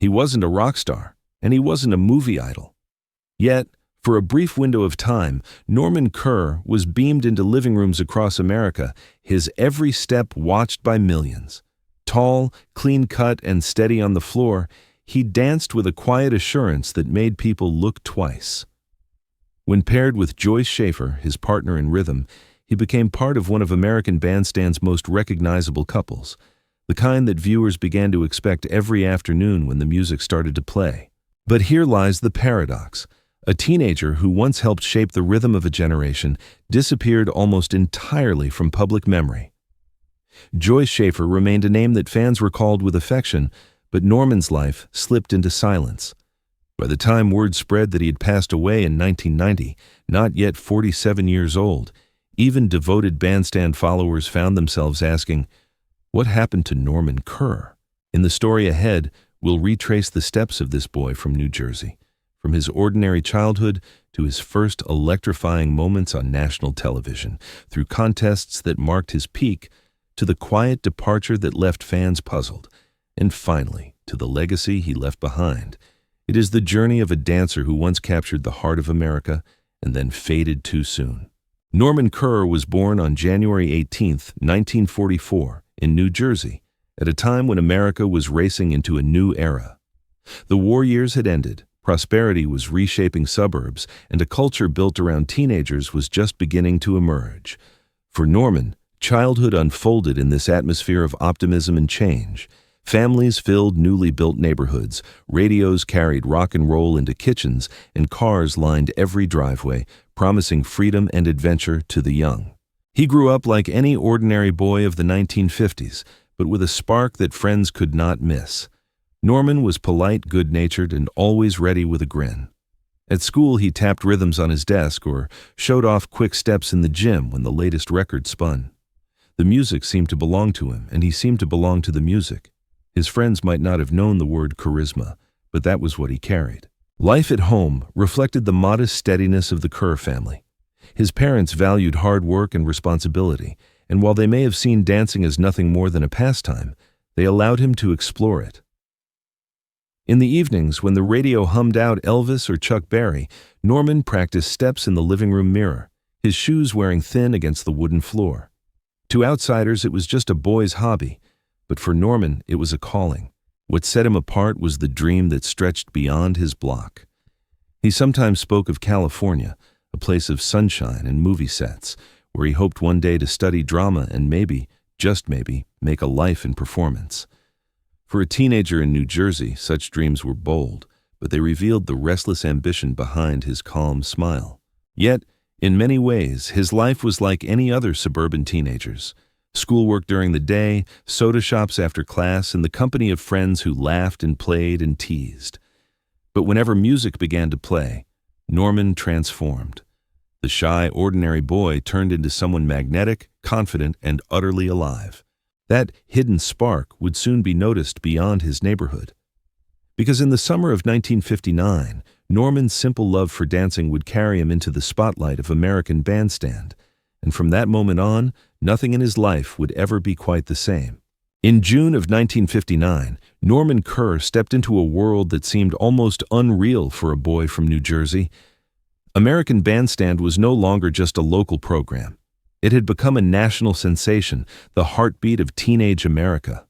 He wasn't a rock star, and he wasn't a movie idol. Yet, for a brief window of time, Norman Kerr was beamed into living rooms across America, his every step watched by millions. Tall, clean-cut, and steady on the floor, he danced with a quiet assurance that made people look twice. When paired with Joyce Shafer, his partner in rhythm, he became part of one of American Bandstand's most recognizable couples, the kind that viewers began to expect every afternoon when the music started to play. But here lies the paradox. A teenager who once helped shape the rhythm of a generation disappeared almost entirely from public memory. Joyce Shafer remained a name that fans recalled with affection, but Norman's life slipped into silence. By the time word spread that he had passed away in 1990, not yet 47 years old, even devoted bandstand followers found themselves asking, "What happened to Norman Kerr?" In the story ahead, we'll retrace the steps of this boy from New Jersey, from his ordinary childhood to his first electrifying moments on national television, through contests that marked his peak, to the quiet departure that left fans puzzled, and finally, to the legacy he left behind. It is the journey of a dancer who once captured the heart of America and then faded too soon. Norman Kerr was born on January 18, 1944, in New Jersey, at a time when America was racing into a new era. The war years had ended, prosperity was reshaping suburbs, and a culture built around teenagers was just beginning to emerge. For Norman, childhood unfolded in this atmosphere of optimism and change. Families filled newly built neighborhoods, radios carried rock and roll into kitchens, and cars lined every driveway, promising freedom and adventure to the young. He grew up like any ordinary boy of the 1950s, but with a spark that friends could not miss. Norman was polite, good-natured, and always ready with a grin. At school, he tapped rhythms on his desk or showed off quick steps in the gym when the latest record spun. The music seemed to belong to him, and he seemed to belong to the music. His friends might not have known the word charisma, but that was what he carried. Life at home reflected the modest steadiness of the Kerr family. His parents valued hard work and responsibility, and while they may have seen dancing as nothing more than a pastime, they allowed him to explore it. In the evenings, when the radio hummed out Elvis or Chuck Berry, Norman practiced steps in the living room mirror, his shoes wearing thin against the wooden floor. To outsiders, it was just a boy's hobby, but for Norman, it was a calling. What set him apart was the dream that stretched beyond his block. He sometimes spoke of California, a place of sunshine and movie sets, where he hoped one day to study drama and maybe, just maybe, make a life in performance. For a teenager in New Jersey, such dreams were bold, but they revealed the restless ambition behind his calm smile. Yet, in many ways, his life was like any other suburban teenager's. Schoolwork during the day, soda shops after class, and the company of friends who laughed and played and teased. But whenever music began to play, Norman transformed. The shy, ordinary boy turned into someone magnetic, confident, and utterly alive. That hidden spark would soon be noticed beyond his neighborhood. Because in the summer of 1959, Norman's simple love for dancing would carry him into the spotlight of American Bandstand, and from that moment on, nothing in his life would ever be quite the same. In June of 1959, Norman Kerr stepped into a world that seemed almost unreal for a boy from New Jersey. American Bandstand was no longer just a local program. It had become a national sensation, the heartbeat of teenage America.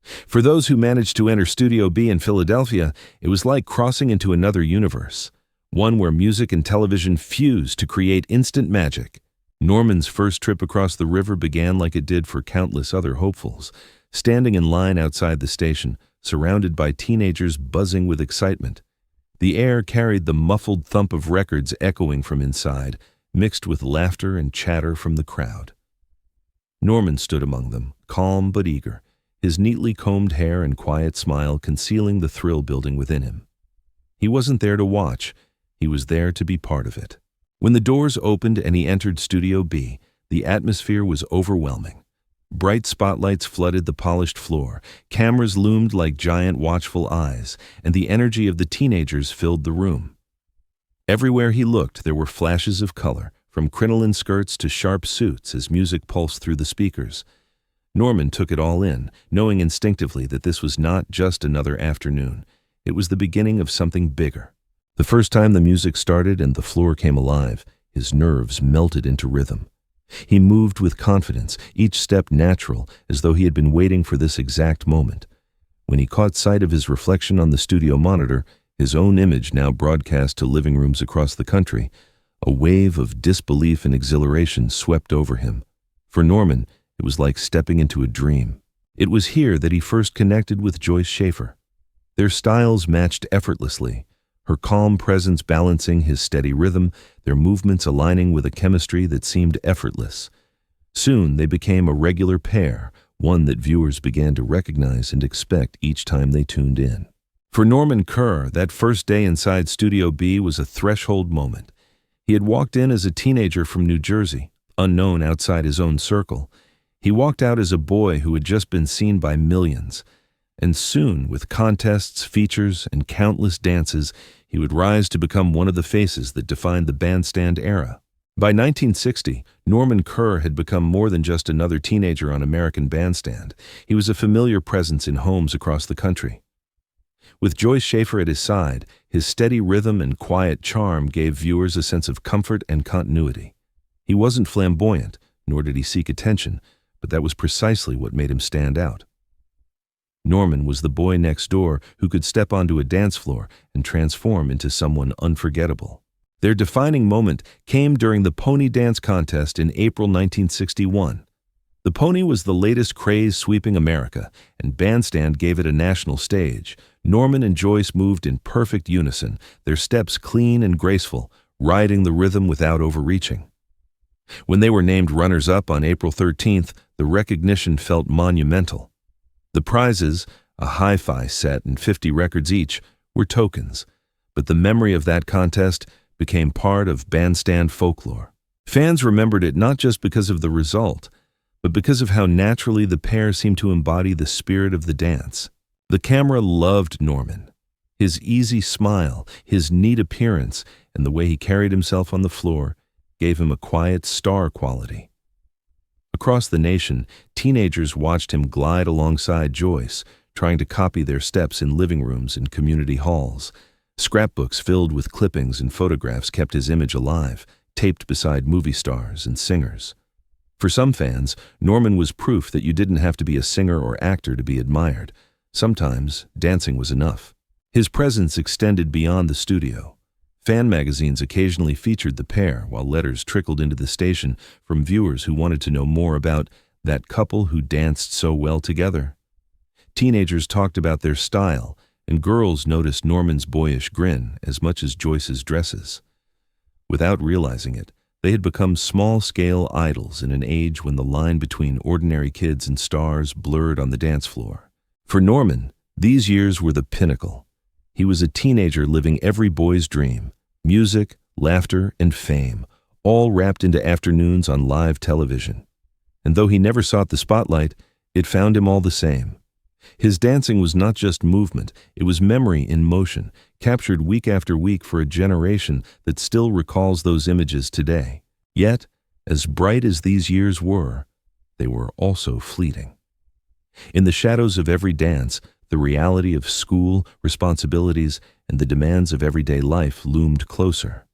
For those who managed to enter Studio B in Philadelphia, it was like crossing into another universe, one where music and television fused to create instant magic. Norman's first trip across the river began like it did for countless other hopefuls, standing in line outside the station, surrounded by teenagers buzzing with excitement. The air carried the muffled thump of records echoing from inside, mixed with laughter and chatter from the crowd. Norman stood among them, calm but eager, his neatly combed hair and quiet smile concealing the thrill building within him. He wasn't there to watch, he was there to be part of it. When the doors opened and he entered Studio B, the atmosphere was overwhelming. Bright spotlights flooded the polished floor, cameras loomed like giant watchful eyes, and the energy of the teenagers filled the room. Everywhere he looked, there were flashes of color, from crinoline skirts to sharp suits as music pulsed through the speakers. Norman took it all in, knowing instinctively that this was not just another afternoon. It was the beginning of something bigger. The first time the music started and the floor came alive, his nerves melted into rhythm. He moved with confidence, each step natural, as though he had been waiting for this exact moment. When he caught sight of his reflection on the studio monitor, his own image now broadcast to living rooms across the country, a wave of disbelief and exhilaration swept over him. For Norman, it was like stepping into a dream. It was here that he first connected with Joyce Shafer. Their styles matched effortlessly, her calm presence balancing his steady rhythm, their movements aligning with a chemistry that seemed effortless. Soon they became a regular pair, one that viewers began to recognize and expect each time they tuned in. For Norman Kerr, that first day inside Studio B was a threshold moment. He had walked in as a teenager from New Jersey, unknown outside his own circle. He walked out as a boy who had just been seen by millions. And soon, with contests, features, and countless dances, he would rise to become one of the faces that defined the bandstand era. By 1960, Norman Kerr had become more than just another teenager on American Bandstand. He was a familiar presence in homes across the country. With Joyce Shafer at his side, his steady rhythm and quiet charm gave viewers a sense of comfort and continuity. He wasn't flamboyant, nor did he seek attention, but that was precisely what made him stand out. Norman was the boy next door who could step onto a dance floor and transform into someone unforgettable. Their defining moment came during the Pony Dance Contest in April 1961. The pony was the latest craze sweeping America, and Bandstand gave it a national stage. Norman and Joyce moved in perfect unison, their steps clean and graceful, riding the rhythm without overreaching. When they were named runners-up on April 13th, the recognition felt monumental. The prizes, a hi-fi set and 50 records each, were tokens, but the memory of that contest became part of bandstand folklore. Fans remembered it not just because of the result, but because of how naturally the pair seemed to embody the spirit of the dance. The camera loved Norman. His easy smile, his neat appearance, and the way he carried himself on the floor gave him a quiet star quality. Across the nation, teenagers watched him glide alongside Joyce, trying to copy their steps in living rooms and community halls. Scrapbooks filled with clippings and photographs kept his image alive, taped beside movie stars and singers. For some fans, Norman was proof that you didn't have to be a singer or actor to be admired. Sometimes, dancing was enough. His presence extended beyond the studio. Fan magazines occasionally featured the pair, while letters trickled into the station from viewers who wanted to know more about that couple who danced so well together. Teenagers talked about their style, and girls noticed Norman's boyish grin as much as Joyce's dresses. Without realizing it, they had become small-scale idols in an age when the line between ordinary kids and stars blurred on the dance floor. For Norman, these years were the pinnacle. He was a teenager living every boy's dream: music, laughter, and fame, all wrapped into afternoons on live television. And though he never sought the spotlight, it found him all the same. His dancing was not just movement, it was memory in motion, captured week after week for a generation that still recalls those images today. Yet, as bright as these years were, they were also fleeting. In the shadows of every dance, the reality of school, responsibilities, and the demands of everyday life loomed closer.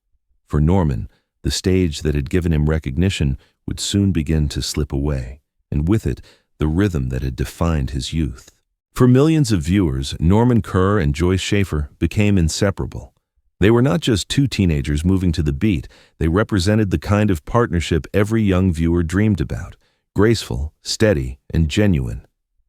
For Norman, the stage that had given him recognition would soon begin to slip away, and with it, the rhythm that had defined his youth. For millions of viewers, Norman Kerr and Joyce Shafer became inseparable. They were not just two teenagers moving to the beat, they represented the kind of partnership every young viewer dreamed about: graceful, steady, and genuine.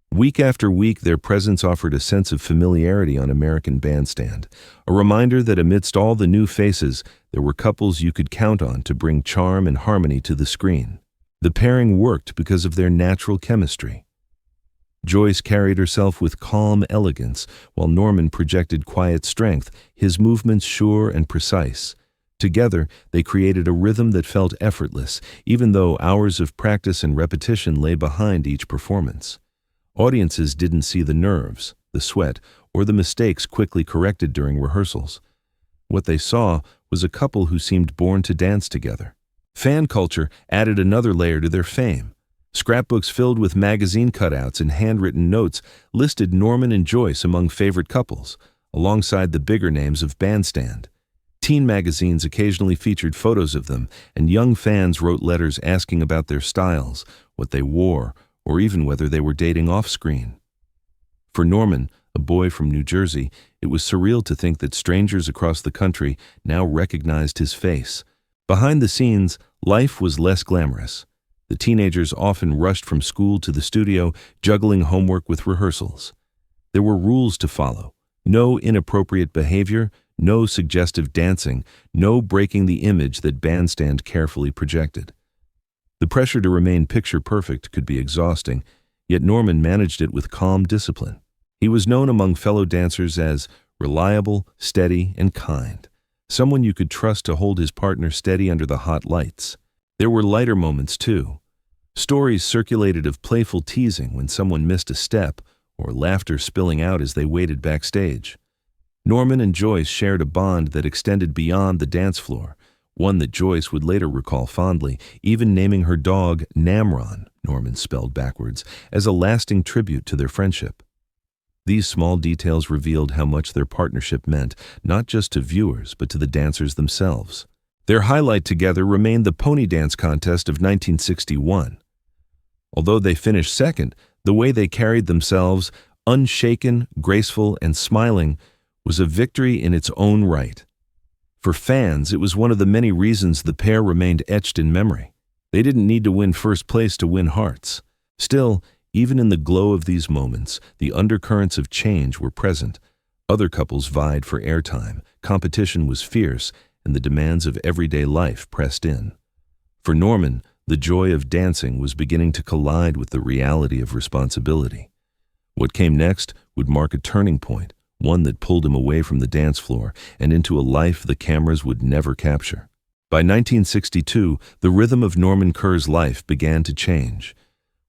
Week after week, their presence offered a sense of familiarity on American Bandstand, a reminder that amidst all the new faces, there were couples you could count on to bring charm and harmony to the screen. The pairing worked because of their natural chemistry. Joyce carried herself with calm elegance, while Norman projected quiet strength, his movements sure and precise. Together, they created a rhythm that felt effortless, even though hours of practice and repetition lay behind each performance. Audiences didn't see the nerves, the sweat, or the mistakes quickly corrected during rehearsals. What they saw was a couple who seemed born to dance together. Fan culture added another layer to their fame. Scrapbooks filled with magazine cutouts and handwritten notes listed Norman and Joyce among favorite couples, alongside the bigger names of Bandstand. Teen magazines occasionally featured photos of them, and young fans wrote letters asking about their styles, what they wore, or even whether they were dating off-screen. For Norman, a boy from New Jersey, it was surreal to think that strangers across the country now recognized his face. Behind the scenes, life was less glamorous. The teenagers often rushed from school to the studio, juggling homework with rehearsals. There were rules to follow: no inappropriate behavior, no suggestive dancing, no breaking the image that Bandstand carefully projected. The pressure to remain picture-perfect could be exhausting, yet Norman managed it with calm discipline. He was known among fellow dancers as reliable, steady, and kind, someone you could trust to hold his partner steady under the hot lights. There were lighter moments, too. Stories circulated of playful teasing when someone missed a step, or laughter spilling out as they waited backstage. Norman and Joyce shared a bond that extended beyond the dance floor, one that Joyce would later recall fondly, even naming her dog Namron, Norman spelled backwards, as a lasting tribute to their friendship. These small details revealed how much their partnership meant, not just to viewers, but to the dancers themselves. Their highlight together remained the pony dance contest of 1961. Although they finished second, the way they carried themselves, unshaken, graceful, and smiling, was a victory in its own right. For fans, it was one of the many reasons the pair remained etched in memory. They didn't need to win first place to win hearts. Still, even in the glow of these moments, the undercurrents of change were present. Other couples vied for airtime, competition was fierce, and the demands of everyday life pressed in. For Norman, the joy of dancing was beginning to collide with the reality of responsibility. What came next would mark a turning point, one that pulled him away from the dance floor and into a life the cameras would never capture. By 1962, the rhythm of Norman Kerr's life began to change.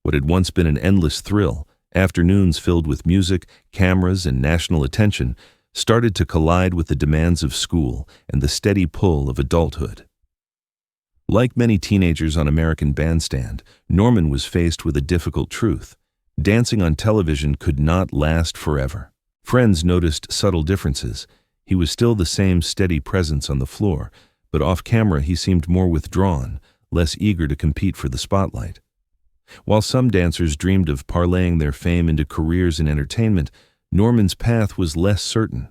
What had once been an endless thrill, afternoons filled with music, cameras, and national attention, started to collide with the demands of school and the steady pull of adulthood. Like many teenagers on American Bandstand, Norman was faced with a difficult truth. Dancing on television could not last forever. Friends noticed subtle differences. He was still the same steady presence on the floor, but off-camera he seemed more withdrawn, less eager to compete for the spotlight. While some dancers dreamed of parlaying their fame into careers in entertainment, Norman's path was less certain.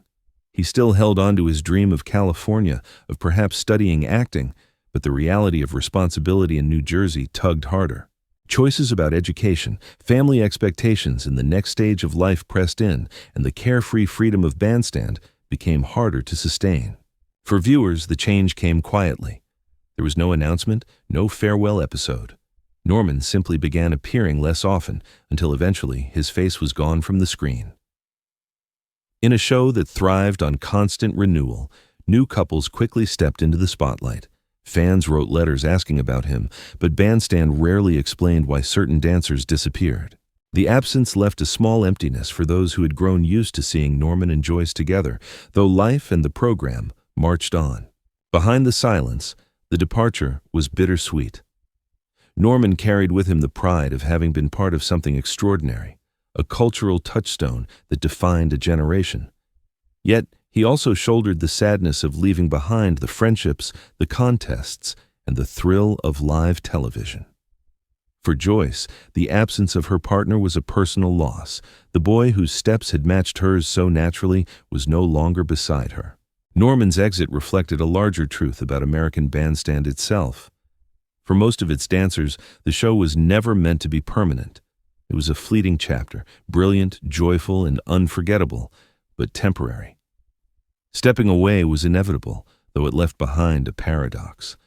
He still held on to his dream of California, of perhaps studying acting, but the reality of responsibility in New Jersey tugged harder. Choices about education, family expectations, and the next stage of life pressed in, and the carefree freedom of Bandstand became harder to sustain. For viewers, the change came quietly. There was no announcement, no farewell episode. Norman simply began appearing less often, until eventually his face was gone from the screen. In a show that thrived on constant renewal, new couples quickly stepped into the spotlight. Fans wrote letters asking about him, but Bandstand rarely explained why certain dancers disappeared. The absence left a small emptiness for those who had grown used to seeing Norman and Joyce together, though life and the program marched on. Behind the silence, the departure was bittersweet. Norman carried with him the pride of having been part of something extraordinary, a cultural touchstone that defined a generation. Yet, he also shouldered the sadness of leaving behind the friendships, the contests, and the thrill of live television. For Joyce, the absence of her partner was a personal loss. The boy whose steps had matched hers so naturally was no longer beside her. Norman's exit reflected a larger truth about American Bandstand itself. For most of its dancers, the show was never meant to be permanent. It was a fleeting chapter, brilliant, joyful, and unforgettable, but temporary. Stepping away was inevitable, though it left behind a paradox.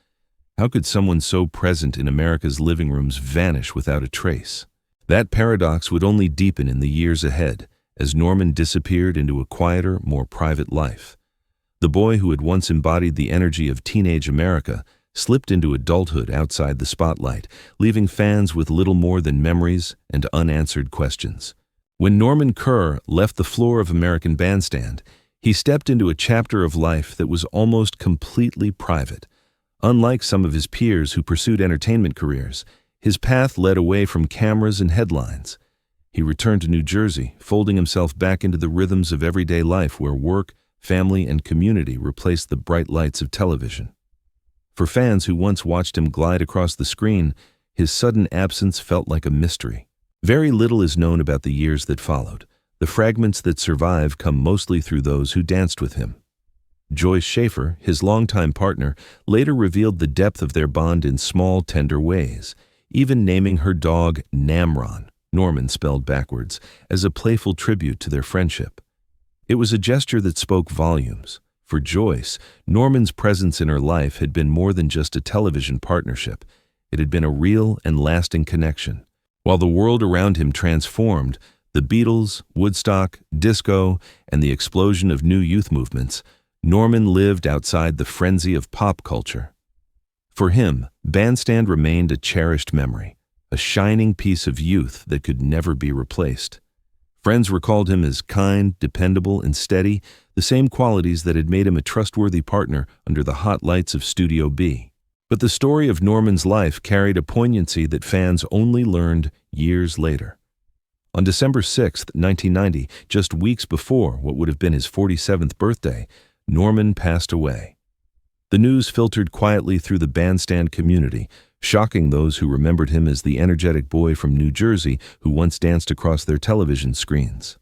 How could someone so present in America's living rooms vanish without a trace? That paradox would only deepen in the years ahead, as Norman disappeared into a quieter, more private life. The boy who had once embodied the energy of teenage America slipped into adulthood outside the spotlight, leaving fans with little more than memories and unanswered questions. When Norman Kerr left the floor of American Bandstand, he stepped into a chapter of life that was almost completely private. Unlike some of his peers who pursued entertainment careers, his path led away from cameras and headlines. He returned to New Jersey, folding himself back into the rhythms of everyday life where work, family, and community replaced the bright lights of television. For fans who once watched him glide across the screen, his sudden absence felt like a mystery. Very little is known about the years that followed. The fragments that survive come mostly through those who danced with him. Joyce Shafer, his longtime partner, later revealed the depth of their bond in small, tender ways, even naming her dog Namron, Norman spelled backwards, as a playful tribute to their friendship. It was a gesture that spoke volumes. For Joyce, Norman's presence in her life had been more than just a television partnership. It had been a real and lasting connection. While the world around him transformed, the Beatles, Woodstock, disco, and the explosion of new youth movements, Norman lived outside the frenzy of pop culture. For him, Bandstand remained a cherished memory, a shining piece of youth that could never be replaced. Friends recalled him as kind, dependable, and steady, the same qualities that had made him a trustworthy partner under the hot lights of Studio B. But the story of Norman's life carried a poignancy that fans only learned years later. On December 6, 1990, just weeks before what would have been his 47th birthday, Norman passed away. The news filtered quietly through the Bandstand community, shocking those who remembered him as the energetic boy from New Jersey who once danced across their television screens.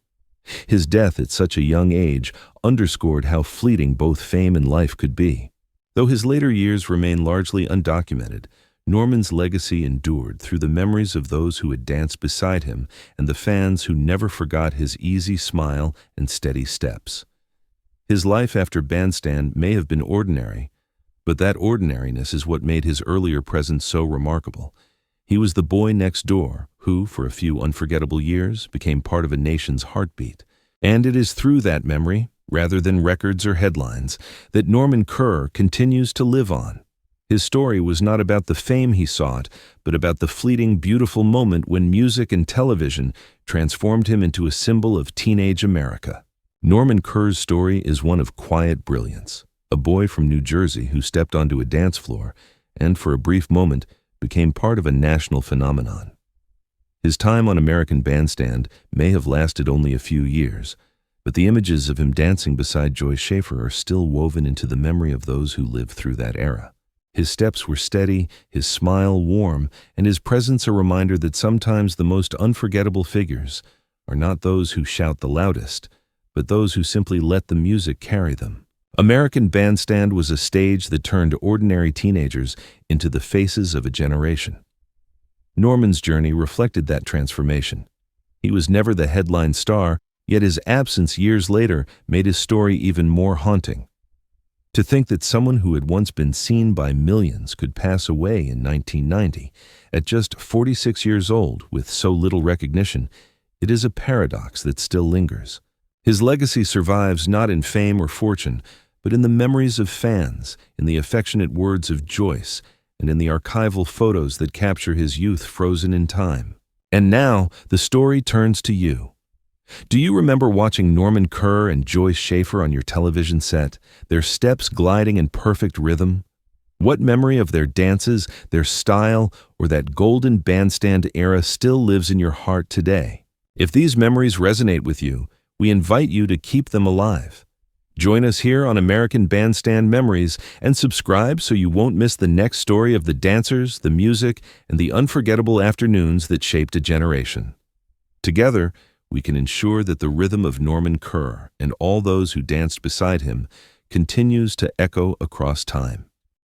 His death at such a young age underscored how fleeting both fame and life could be. Though his later years remain largely undocumented, Norman's legacy endured through the memories of those who had danced beside him and the fans who never forgot his easy smile and steady steps. His life after Bandstand may have been ordinary, but that ordinariness is what made his earlier presence so remarkable. He was the boy next door who, for a few unforgettable years, became part of a nation's heartbeat. And it is through that memory, rather than records or headlines, that Norman Kerr continues to live on. His story was not about the fame he sought, but about the fleeting, beautiful moment when music and television transformed him into a symbol of teenage America. Norman Kerr's story is one of quiet brilliance, a boy from New Jersey who stepped onto a dance floor and, for a brief moment, became part of a national phenomenon. His time on American Bandstand may have lasted only a few years, but the images of him dancing beside Joyce Shafer are still woven into the memory of those who lived through that era. His steps were steady, his smile warm, and his presence a reminder that sometimes the most unforgettable figures are not those who shout the loudest, but those who simply let the music carry them. American Bandstand was a stage that turned ordinary teenagers into the faces of a generation. Norman's journey reflected that transformation. He was never the headline star, yet his absence years later made his story even more haunting. To think that someone who had once been seen by millions could pass away in 1990, at just 46 years old with so little recognition, it is a paradox that still lingers. His legacy survives not in fame or fortune, but in the memories of fans, in the affectionate words of Joyce, and in the archival photos that capture his youth frozen in time. And now, the story turns to you. Do you remember watching Norman Kerr and Joyce Shafer on your television set, their steps gliding in perfect rhythm? What memory of their dances, their style, or that golden bandstand era still lives in your heart today? If these memories resonate with you, we invite you to keep them alive. Join us here on American Bandstand Memories and subscribe so you won't miss the next story of the dancers, the music, and the unforgettable afternoons that shaped a generation. Together, we can ensure that the rhythm of Norman Kerr and all those who danced beside him continues to echo across time.